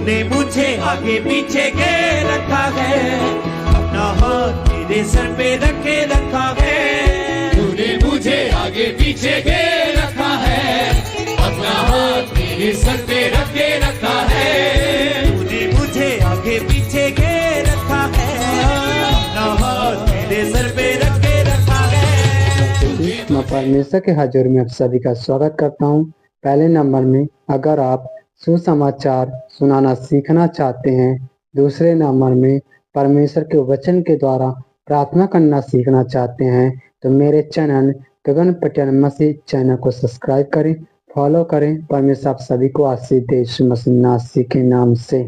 तूने मुझे आगे पीछे के रखा है, अपना हाथ मेरे सर पे रखे रखा है। तूने मुझे आगे पीछे के रखा है, अपना हाथ मेरे सर पे रखे रखा है। तूने मुझे आगे पीछे के रखा है, अपना हाथ मेरे सर पे रखे रखा है। मैं परमेश्वर के हजूर में आप सभी का स्वागत करता हूँ। पहले नंबर में अगर आप सुसमाचार सुनाना सीखना चाहते हैं, दूसरे नंबर में परमेश्वर के वचन के द्वारा प्रार्थना करना सीखना चाहते हैं, तो मेरे चैनल गगन पटेल मसीह चैनल को सब्सक्राइब करें, फॉलो करें। परमेश्वर आप सभी को आशीष दे यीशु मसीह नासरी के नाम से।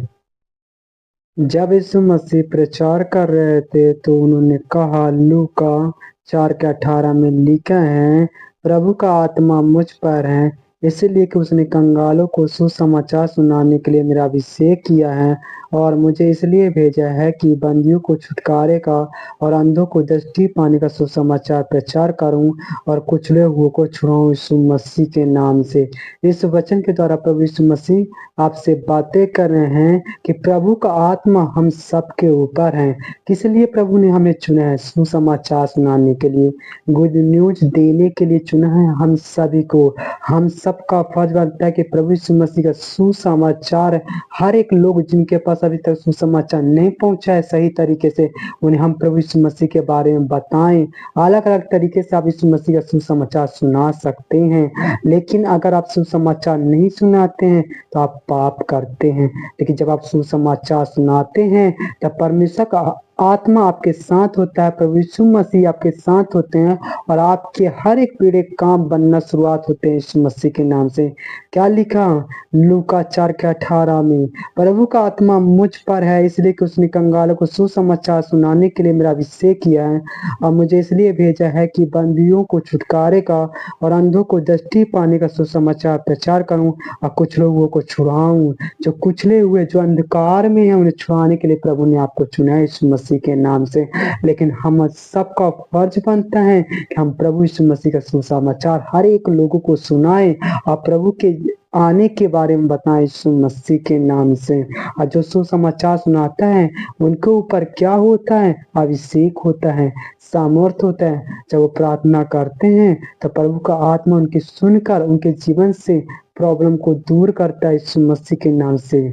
जब यीशु मसीह प्रचार कर रहे थे तो उन्होंने कहा, लूका 4:18 में लिखा है, प्रभु का आत्मा मुझ पर है, इसलिए कि उसने कंगालों को सुसमाचार सुनाने के लिए मेरा अभिषेक किया है, और मुझे इसलिए भेजा है कि बंदियों को छुटकारे का और अंधों को दृष्टि पाने का सुसमाचार प्रचार करूं और कुचले हुए को छुड़ाऊं यीशु मसीह के नाम से। इस वचन के द्वारा प्रभु यीशु मसीह आपसे बातें कर रहे हैं कि प्रभु का आत्मा हम सबके ऊपर है। किस लिए प्रभु ने हमें चुना है? सुसमाचार सुनाने के लिए, गुड न्यूज देने के लिए चुना है हम सभी को। हम सबका फर्ज बनता है कि प्रभु यीशु मसीह का सुसमाचार हर एक लोग जिनके पास अभी तक सुसमाचार नहीं पहुंचा है सही तरीके से, उन्हें हम प्रभु यीशु मसीह के बारे में बताएं। अलग अलग तरीके से आप यीशु मसीह का सुसमाचार सुना सकते हैं, लेकिन अगर आप सुसमाचार नहीं सुनाते हैं तो आप पाप करते हैं। लेकिन जब आप सुसमाचार सुनाते हैं तब परमेश्वर का आत्मा आपके साथ होता है, प्रभु यीशु मसीह आपके साथ होते हैं और आपके हर एक पीड़े काम बनना शुरुआत होते हैं यीशु मसीह के नाम से। क्या लिखा लूका 4:18 में? प्रभु का आत्मा मुझ पर है, इसलिए कि उसने कंगालों को सुसमाचार सुनाने के लिए मेरा अभिषेक किया है, और मुझे इसलिए भेजा है कि बंदियों को छुटकारे का और अंधों को दृष्टि पाने का सुसमाचार प्रचार करूं और कुछ लोगों को छुड़ाऊं। जो कुचले हुए, जो अंधकार में है, उन्हें छुड़ाने के लिए प्रभु ने आपको चुना है यीशु मसीह के नाम से। लेकिन हम सबका फर्ज बनता है कि हम प्रभु यीशु मसीह का सुसमाचार हर एक लोगों को सुनाएं और प्रभु के आने के बारे में बताएं यीशु मसीह के नाम से। और जो सुसमाचार सुनाता है उनके ऊपर क्या होता है? अभिषेक होता है, सामर्थ होता है। जब वो प्रार्थना करते हैं तो प्रभु का आत्मा उनकी सुनकर उनके जीवन से प्रॉब्लम को दूर करता है यीशु मसीह के नाम से।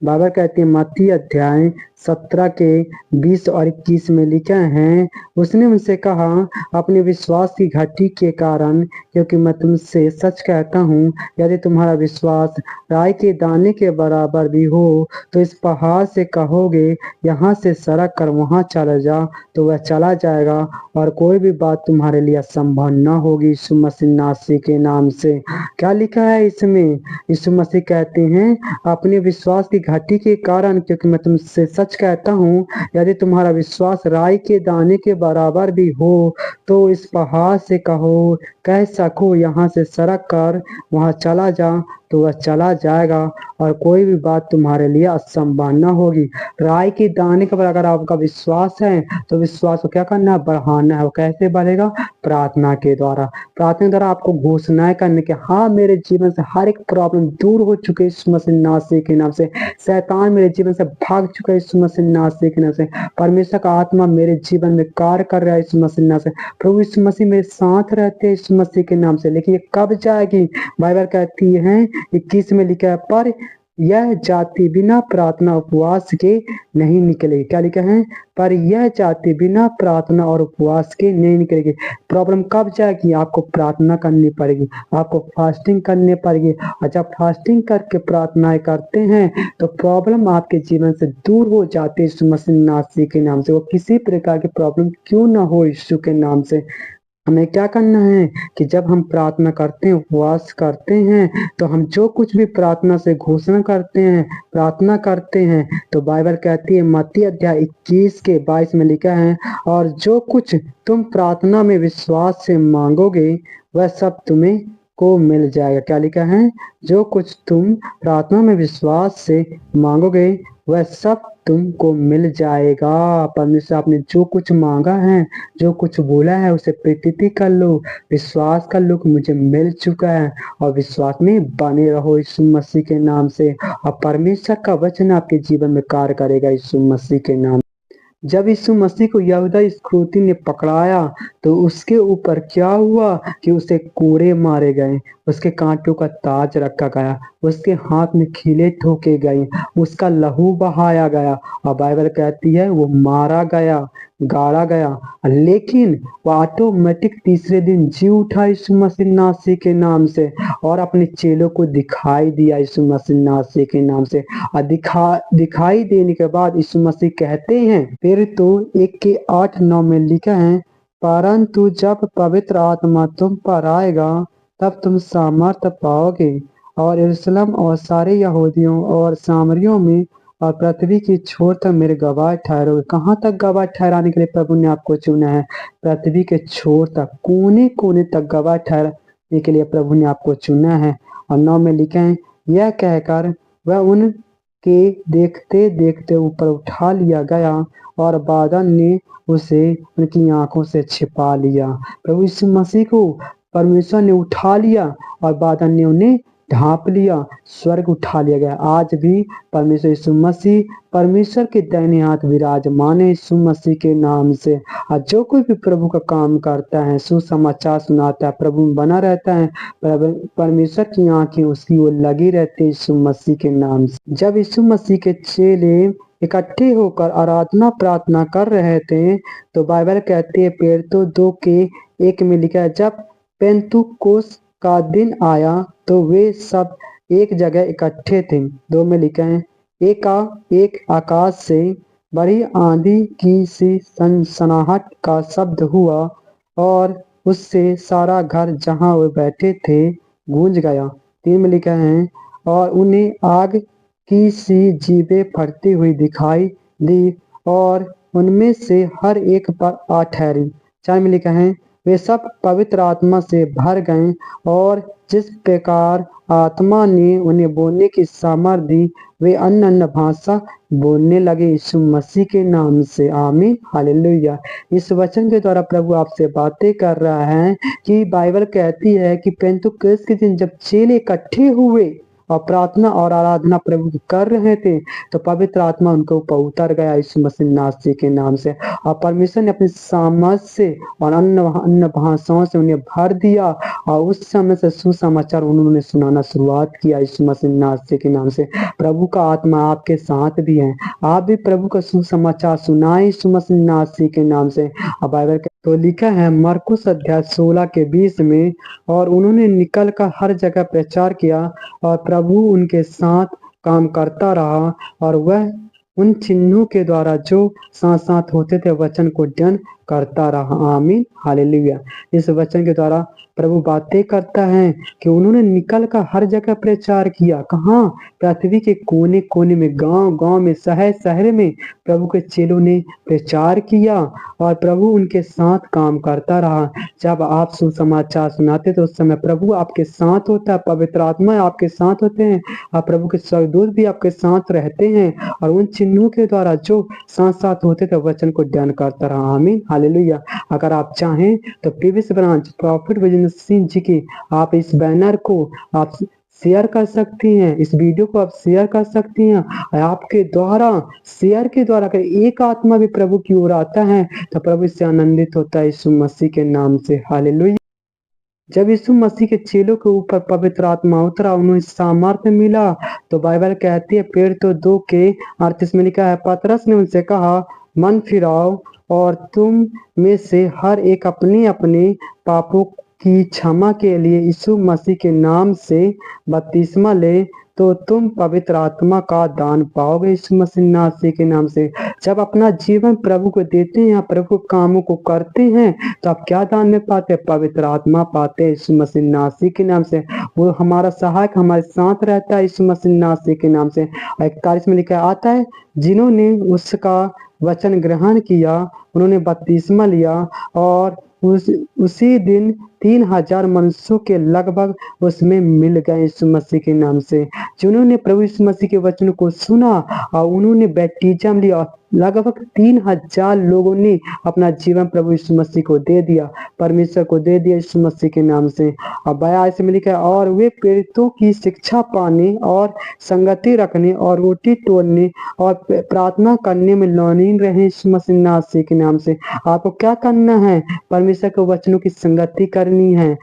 बाइबल कहती है मत्ती अध्याय 17 के 20 और 21 में लिखा है, उसने उनसे कहा, अपने विश्वास की घटी के कारण, क्योंकि मैं तुमसे सच कहता हूँ, यदि तुम्हारा विश्वास राई के दाने के बराबर भी हो तो इस पहाड़ से कहोगे यहाँ से सरक कर वहाँ चला जा, तो वह चला जाएगा, और कोई भी बात तुम्हारे लिए असंभव न होगी यीशु मसीह नासरी के नाम से। क्या लिखा है इसमें? यीशु मसीह कहते हैं, अपने विश्वास की घटी के कारण, क्योंकि मैं तुमसे सच कहता हूँ, यदि तुम्हारा विश्वास राई के दाने के बराबर भी हो तो इस पहाड़ से कह सको यहाँ से सरक कर वहाँ चला जा, तो वह चला जाएगा, और कोई भी बात तुम्हारे लिए असंभव न होगी। राई के दाने के बराबर अगर आपका विश्वास है तो विश्वास को क्या करना है? बढ़ाना है। वो कैसे बढ़ेगा? प्रार्थना के द्वारा। प्रार्थना के द्वारा आपको घोषणाएं करने के, हाँ मेरे जीवन से हर एक प्रॉब्लम दूर हो चुके यीशु मसीह नासरी के नाम से। शैतान मेरे जीवन से भाग चुका है यीशु मसीह नासरी के नाम से। परमेश्वर का आत्मा मेरे जीवन में कार्य कर रहा है यीशु मसीह नाम से। प्रभु यीशु मसीह मेरे साथ रहते हैं यीशु मसीह के नाम से। लेकिन ये कब जाएगी? बाइबल कहती है 21 में लिखा है, पर यह जाति बिना प्रार्थना उपवास के नहीं निकलेगी। क्या लिखा है? पर यह जाति बिना प्रार्थना और उपवास के नहीं निकलेगी। प्रॉब्लम कब जाएगी? आपको प्रार्थना करनी पड़ेगी, आपको फास्टिंग करनी पड़ेगी, और जब फास्टिंग करके प्रार्थनाएं करते हैं तो प्रॉब्लम आपके जीवन से दूर हो जाती है यीशु मसीह नासरी के नाम से। वो किसी प्रकार की प्रॉब्लम क्यों ना हो यीशु के नाम से। हमें क्या करना है कि जब हम प्रार्थना करते हैं, उपवास करते हैं, तो हम जो कुछ भी प्रार्थना से घोषणा करते हैं, प्रार्थना करते हैं, तो बाइबल कहती है मत्ती अध्याय 21 के 22 में लिखा है, और जो कुछ तुम प्रार्थना में विश्वास से मांगोगे वह सब तुम्हें को मिल जाएगा। क्या लिखा है? जो कुछ तुम प्रार्थना में विश्वास से मांगोगे वह सब तुमको मिल जाएगा। परमेश्वर आपने जो कुछ मांगा है, जो कुछ बोला है, उसे प्रतीति कर लो, विश्वास कर लो कि मुझे मिल चुका है, और विश्वास में बने रहो यीशु मसीह के नाम से। और परमेश्वर का वचन आपके जीवन में कार्य करेगा यीशु मसीह के नाम। जब यीशु मसीह को यहूदा इस्करियोती ने पकड़ाया तो उसके ऊपर क्या हुआ कि उसे कोड़े मारे गए, उसके कांटों का ताज रखा गया, उसके हाथ में खीले ठोके गए, उसका लहू बहाया गया, और बाइबल कहती है वो मारा गया, गाड़ा गया, लेकिन वो ऑटोमेटिक तीसरे दिन जी उठा यीशु मसीह नासरी के नाम से, और अपने चेलों को दिखाई दिया यीशु मसीह नासरी के नाम से। और दिखाई देने के बाद यीशु मसीह कहते हैं, फिर तो 1:8-9 में लिखा है, परंतु जब पवित्र आत्मा तुम पर आएगा तब तुम सामर्थ्य पाओगे, और यरूशलेम और सारे यहूदियों और सामरियों में और पृथ्वी की छोर तक मेरे गवाह ठहरोगे। कहाँ तक गवाह ठहराने के लिए प्रभु ने आपको चुना है? पृथ्वी के छोर तक, कोने कोने तक गवाह ठहराने के लिए प्रभु ने आपको चुना है। और 9 में लिखे हैं, यह कहकर वह उनके देखते देखते ऊपर उठा लिया गया, और बादल ने उसे उनकी आंखों से छिपा लिया। प्रभु यीशु मसीह को परमेश्वर ने उठा लिया और बादल ने उन्हें ढांप लिया, स्वर्ग उठा लिया गया। आज भी परमेश्वर यीशु मसीह परमेश्वर के दाहिने हाथ विराजमान है यीशु मसीह के नाम से। और जो कोई भी प्रभु का काम करता है, सुसमाचार सुनाता है, प्रभु में बना रहता है, परमेश्वर की आंखें उसकी ओर लगी रहती है यीशु मसीह के नाम से। जब यीशु मसीह के चेले इकट्ठे होकर आराधना प्रार्थना कर रहे थे तो बाइबल कहती है, पेड़ों 2:1 में लिखा है, जब पेंतुकोस का दिन आया तो वे सब एक जगह इकट्ठे थे। 2 में लिखा है, एक आकाश से बड़ी आंधी की सी सनसनाहट का शब्द हुआ, और उससे सारा घर जहां वे बैठे थे गूंज गया। 3 में लिखा है, और उन्हें आग की सी जीभें फटती हुई दिखाई दी, और उनमें से हर एक पर आ ठहरी। 4 में लिखा है, वे सब पवित्र आत्मा से भर गए, और जिस प्रकार आत्मा ने उन्हें बोलने की सामर्थ दी, वे अन्य भाषा बोलने लगे यीशु मसीह के नाम से। आमीन, हालेलुया। इस वचन के द्वारा प्रभु आपसे बातें कर रहा है कि बाइबल कहती है कि पेंतुकोस के दिन जब चेले इकट्ठे हुए और प्रार्थना और आराधना प्रभु की कर रहे थे तो पवित्र आत्मा उनके ऊपर उतर गया यीशु मसीह नासरी के नाम से, और परमेश्वर ने अपनी सामर्थ से और अन्य भाषाओं से उन्हें भर दिया, और उस समय से सुसमाचार उन्होंने सुनाना शुरुआत किया यीशु मसीह नासरी के नाम से। प्रभु का आत्मा आपके साथ भी है, आप भी प्रभु का सुसमाचार सुनाए यीशु मसीह नासरी के नाम से। अब बाइबल तो लिखा है मरकुस अध्याय 16:20 में, और उन्होंने निकल कर हर जगह प्रचार किया, और प्रभु उनके साथ काम करता रहा, और वह उन चिन्हों के द्वारा जो साथ साथ होते थे वचन को ध्यान करता रहा। आमीन, हालेलुया। इस वचन के द्वारा प्रभु बातें करता है कि उन्होंने निकल कर हर जगह प्रचार किया। कहाँ? पृथ्वी के कोने कोने में, गांव गांव में, शहर शहर में प्रभु के चेलों ने प्रचार किया, और प्रभु उनके साथ काम करता रहा। जब आप सुसमाचार सुनाते तो उस समय प्रभु आपके साथ होता है, पवित्र आत्मा आपके साथ होते हैं, और प्रभु के स्वर्गदूत भी आपके साथ रहते हैं, और उन चिन्हों के द्वारा जो साथ साथ होते थे वचन को ध्यान करता रहा। आमीन, हालेलुया। अगर आप चाहें तो PVS branch profit Vijendra Singh ji की आप इस बैनर को आप शेयर कर सकती हैं, इस वीडियो को आप शेयर कर सकती हैं। आपके द्वारा शेयर के द्वारा अगर एक आत्मा भी प्रभु की ओर आता है तो प्रभु इससे आनंदित होता है यीशु मसीह के नाम से। हालेलुया। जब यीशु मसीह के चेलों के ऊपर पवित्र आत्मा उतरा, उन्हें सामर्थ्य मिला, तो बाइबल कहती है पेड़ों 2:38 में लिखा है, पतरस ने उनसे कहा, मन फिराओ और तुम में से हर एक अपने अपने पापों की क्षमा के लिए यीशु मसीह के नाम से बपतिस्मा ले, तो तुम पवित्र आत्मा का दान पाओगे यीशु मसीह नासरी के नाम से। जब अपना जीवन प्रभु को देते हैं, प्रभु कामों को करते हैं, तो आप क्या दान में पाते हैं? पवित्र आत्मा पाते हैं यीशु मसीह नासरी के नाम से। वो हमारा सहायक हमारे साथ रहता है यीशु मसीह नासरी के नाम से। 41 में लिखा आता है, जिन्होंने उसका वचन ग्रहण किया उन्होंने बपतिस्मा लिया, और उसी दिन 3000 मनुष्यों के लगभग उसमें मिल गए यीशु मसीह के नाम से, जिन्होंने प्रभु यीशु मसीह के वचन को सुना और उन्होंने बैप्टिज्म लिया। लगभग 3000 लोगों ने अपना जीवन प्रभु यीशु मसीह को दे दिया, परमेश्वर को दे दिया यीशु मसीह के नाम से। और 42 में लिखा है, और वे प्रेरितों की शिक्षा पाने और संगति रखने और रोटी तोड़ने और प्रार्थना करने में लीन रहे यीशु मसीह के नाम से। आपको क्या करना है? परमेश्वर के वचनों की संगति करनी है,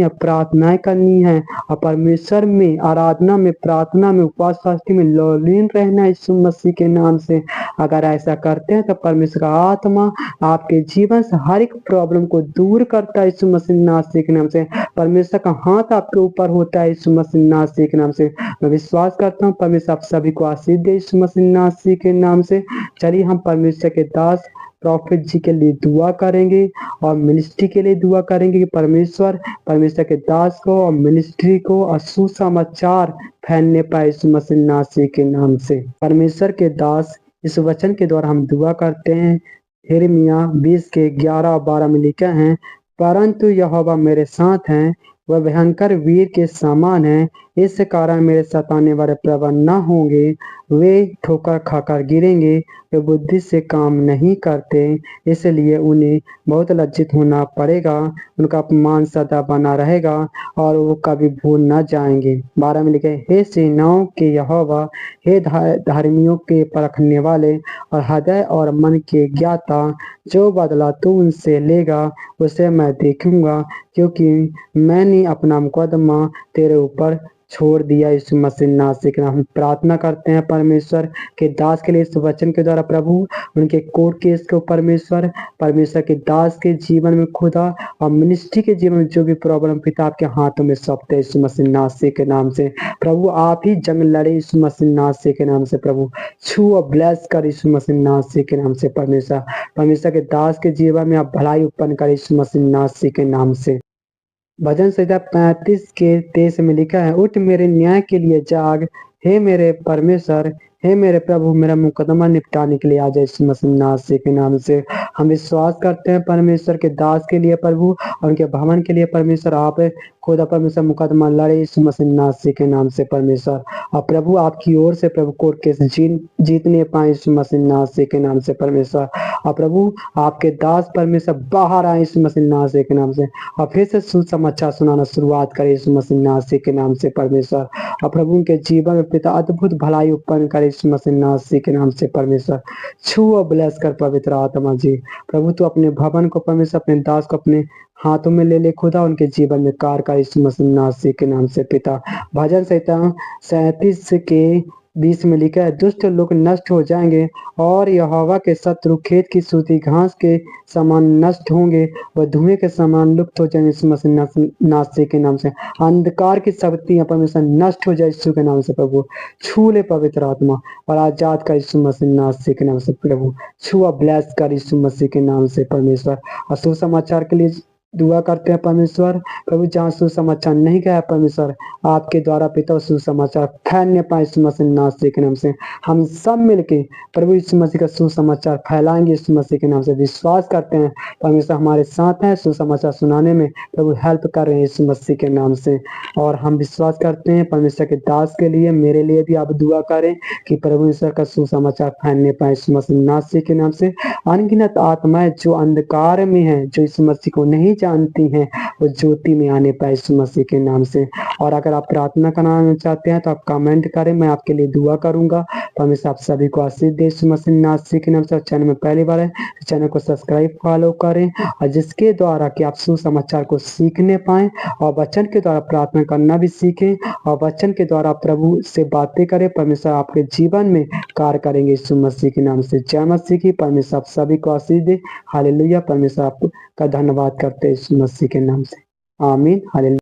प्रार्थनाएं करनी है और परमेश्वर में, आराधना में, प्रार्थना में, उपवास फास्टिंग में लीन रहना है यीशु मसीह के नाम से। अगर ऐसा करते हैं तो परमेश्वर का आत्मा आपके जीवन से हर एक प्रॉब्लम को दूर करता है यीशु मसीह के नाम से। परमेश्वर का हाथ आपके ऊपर होता है यीशु मसीह के नाम से। मैं विश्वास करता हूँ परमेश्वर आप सभी को आशीष दे यीशु मसीह के नाम से। चलिए हम परमेश्वर के दास प्रॉफिट जी के लिए दुआ करेंगे और मिनिस्ट्री के लिए दुआ करेंगे कि परमेश्वर के दास को और मिनिस्ट्री को और सुसमाचार फैलने पाए यीशु मसीह के नाम से। परमेश्वर के दास इस वचन के द्वारा हम दुआ करते हैं। यिर्मयाह 20 के 11 और 12 में लिखा है, परंतु यहोवा मेरे साथ हैं, वह भयंकर वीर के समान है, इस कारण मेरे सताने वाले प्रबल न होंगे। वे ठोकर खाकर गिरेंगे, वे बुद्धि से काम नहीं करते, इसलिए उन्हें बहुत लज्जित होना पड़ेगा। उनका अपमान सदा बना रहेगा और वो कभी भूल न जाएंगे। 12 में लिखे, हे सेनाओं के यहोवा, हे धर्मियों के परखने वाले और हृदय और मन के ज्ञाता, जो बदला तू उनसे लेगा उसे मैं देखूंगा, क्योंकि मैंने अपना मुकदमा तेरे ऊपर छोड़ दिया यीशु मसीह के नाम। हम प्रार्थना करते हैं परमेश्वर के दास के लिए इस वचन के द्वारा प्रभु उनके कोर्ट केस को परमेश्वर के दास के जीवन में खुदा और मिनिस्ट्री के जीवन में जो भी प्रॉब्लम पिता आपके हाथों में सौंपते यीशु मसीह के नाम से। प्रभु आप ही जंग लड़े यीशु मसीह के नाम से। प्रभु छू और ब्लेस कर यीशु मसीह के नाम से। परमेश्वर के दास के जीवन में आप भलाई उत्पन्न कर यीशु मसीह के नाम से। भजन संहिता 35 के 23 में लिखा है, उठ मेरे न्याय के लिए जाग, हे मेरे परमेश्वर, हे मेरे प्रभु, मेरा मुकदमा निपटाने के लिए आ जाए यीशु मसीह के नाम से। हम विश्वास करते हैं परमेश्वर के दास के लिए प्रभु और उनके भवन के लिए परमेश्वर आप खुदा परमेश्वर मुकदमा लड़े यीशु मसीह के नाम से परमेश्वर। और प्रभु आपकी ओर से प्रभु कोर्ट केस जीतने पाए यीशु मसीह के नाम से परमेश्वर। और प्रभु आपके दास परमेश्वर बाहर आए यीशु मसीह के नाम से और फिर से सुसमाचार सुनाना शुरुआत करे यीशु मसीह के नाम से परमेश्वर। और प्रभु उनके जीवन में पिता अद्भुत भलाई उत्पन्न करे यीशु मसीह के नाम से परमेश्वर। छू और ब्लेस कर पवित्र आत्मा जी। प्रभु तू अपने भवन को परमेश्वर अपने दास को अपने हाथों में ले खुदा, उनके जीवन में कार का यीशु मसीह के नाम से पिता। भजन संहिता 37 के 20 में लिखा है, दुष्ट लोग नष्ट हो जाएंगे और यहोवा के शत्रु खेत की सूती घास के समान नष्ट होंगे, वह धुएं के समान लुप्त हो जाएंगे यीशु मसीह के नाम से। अंधकार की शक्तियां परमेश्वर नष्ट हो जाए यीशु के नाम से प्रभु। छू ले पवित्र आत्मा और आजाद कर यीशु मसीह के नाम से प्रभु। छुआ ब्लेस कर यीशु मसीह के नाम से परमेश्वर। और सुसमाचार के लिए दुआ करते हैं परमेश्वर प्रभु, जहाँ सुसमाचार नहीं गया परमेश्वर आपके द्वारा पिता सुसमाचार फैलने पाए यीशु मसीह के नाम से। हम सब मिलके प्रभु यीशु मसीह का सुसमाचार फैलाएंगे यीशु मसीह के नाम से। विश्वास करते हैं परमेश्वर हमारे साथ है, सुसमाचार सुनाने में प्रभु हेल्प कर रहे हैं यीशु मसीह के नाम से। और हम विश्वास करते हैं परमेश्वर के दास के लिए, मेरे लिए भी आप दुआ करें कि प्रभु ईश्वर का सुसमाचार फैलने पाए यीशु मसीह के नाम से। अनगिनत आत्माएं जो अंधकार में है, जो यीशु मसीह को नहीं जानती हैं, वो ज्योति में आने पाए यीशु मसीह के नाम से। और अगर आप प्रार्थना कराना चाहते हैं तो आप कमेंट करें, मैं आपके लिए दुआ करूंगा। परमेश्वर आप सभी को आशीष दे यीशु मसीह के नाम से। चैनल में पहली बार है तो चैनल को सब्सक्राइब फॉलो करें, और जिसके द्वारा कि आप सुसमाचार को सीखने पाएं और वचन के द्वारा प्रार्थना करना भी सीखें, और वचन के द्वारा प्रभु से बातें करें। परमेश्वर आपके जीवन में कार्य करेंगे यीशु मसीह के नाम से। जय मसीह की। परमेश्वर आप सभी को आशीष दे। हालेलुया। परमेश्वर आपका धन्यवाद करते हैं यीशु मसीह के नाम से। आमीन। हालेलुया।